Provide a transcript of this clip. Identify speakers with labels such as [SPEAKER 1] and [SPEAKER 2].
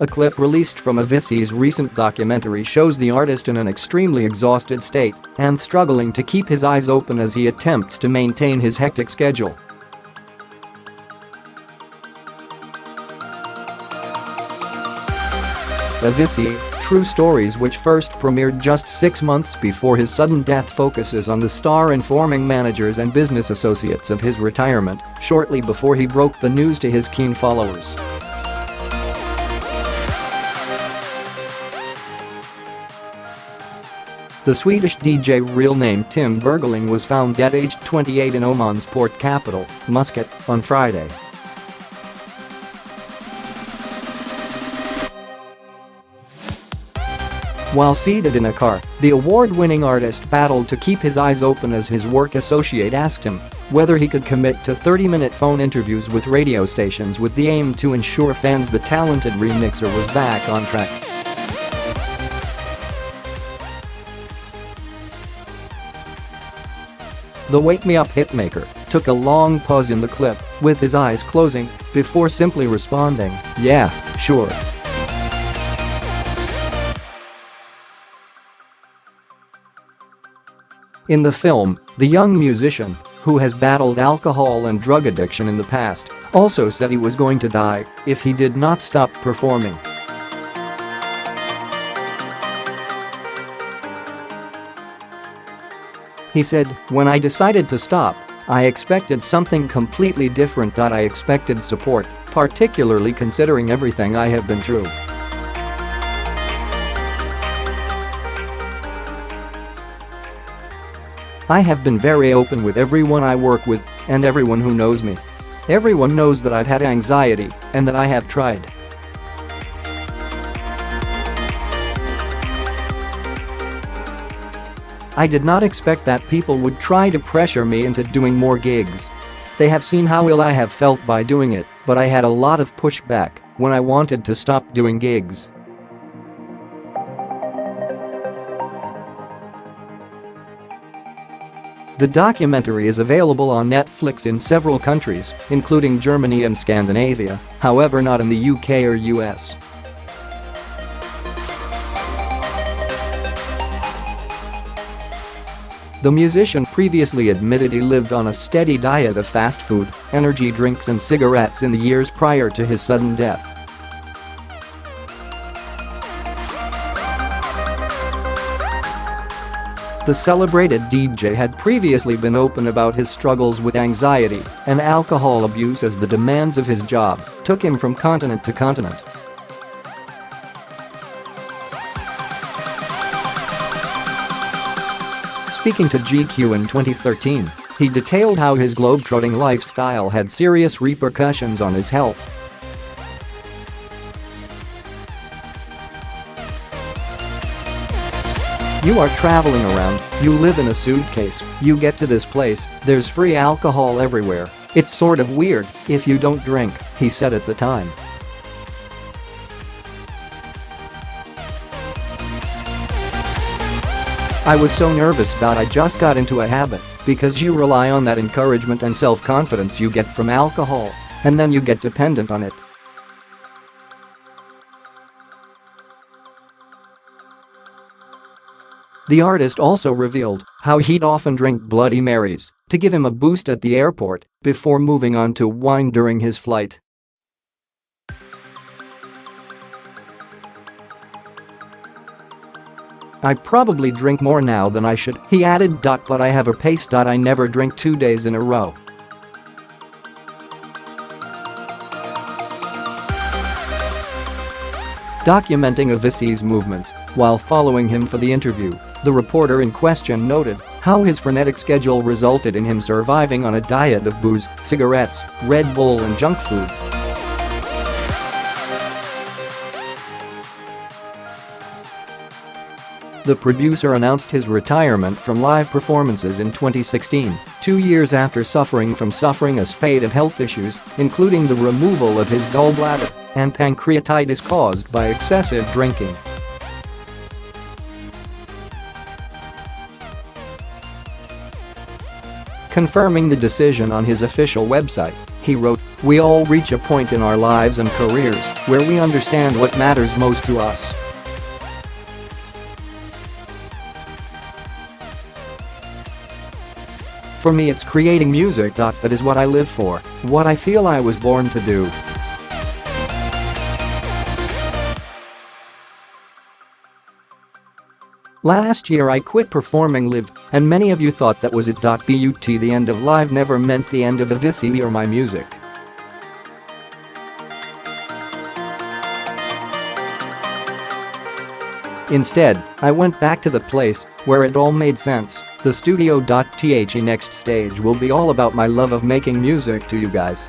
[SPEAKER 1] A clip released from Avicii's recent documentary shows the artist in an extremely exhausted state and struggling to keep his eyes open as he attempts to maintain his hectic schedule. Avicii, True Stories, which first premiered just 6 months before his sudden death, focuses on the star informing managers and business associates of his retirement shortly before he broke the news to his keen followers. The Swedish DJ, real name Tim Bergling, was found dead aged 28 in Oman's port capital, Muscat, on Friday. While seated in a car, the award-winning artist battled to keep his eyes open as his work associate asked him whether he could commit to 30-minute phone interviews with radio stations with the aim to ensure fans the talented remixer was back on track. The "Wake Me Up" hitmaker took a long pause in the clip, with his eyes closing, before simply responding, "Yeah, sure." In the film, the young musician, who has battled alcohol and drug addiction in the past, also said he was going to die if he did not stop performing. He said, "When I decided to stop, I expected something completely different. I expected support, particularly considering everything I have been through. I have been very open with everyone I work with and everyone who knows me. Everyone knows that I've had anxiety and that I have tried. I did not expect that people would try to pressure me into doing more gigs. They have seen how ill I have felt by doing it, but I had a lot of pushback when I wanted to stop doing gigs." The documentary is available on Netflix in several countries, including Germany and Scandinavia, however not in the UK or US. The musician previously admitted he lived on a steady diet of fast food, energy drinks and cigarettes in the years prior to his sudden death. The celebrated DJ had previously been open about his struggles with anxiety and alcohol abuse as the demands of his job took him from continent to continent. Speaking to GQ in 2013, he detailed how his globetrotting lifestyle had serious repercussions on his health. "You are traveling around, you live in a suitcase, you get to this place, there's free alcohol everywhere. It's sort of weird if you don't drink," he said at the time. "I was so nervous that I just got into a habit, because you rely on that encouragement and self-confidence you get from alcohol, and then you get dependent on it." The artist also revealed how he'd often drink Bloody Marys to give him a boost at the airport before moving on to wine during his flight. "I probably drink more now than I should," he added. "But I have a pace. I never drink 2 days in a row." Documenting Avicii's movements while following him for the interview, the reporter in question noted how his frenetic schedule resulted in him surviving on a diet of booze, cigarettes, Red Bull and junk food. The producer announced his retirement from live performances in 2016, 2 years after suffering a spate of health issues, including the removal of his gallbladder and pancreatitis caused by excessive drinking. Confirming the decision on his official website, he wrote, "We all reach a point in our lives and careers where we understand what matters most to us. For me, it's creating music. That is what I live for, what I feel I was born to do." Last year I quit performing live, and many of you thought that was it. But the end of live never meant the end of Avicii or my music. Instead, I went back to the place where it all made sense, the studio. The next stage will be all about my love of making music to you guys.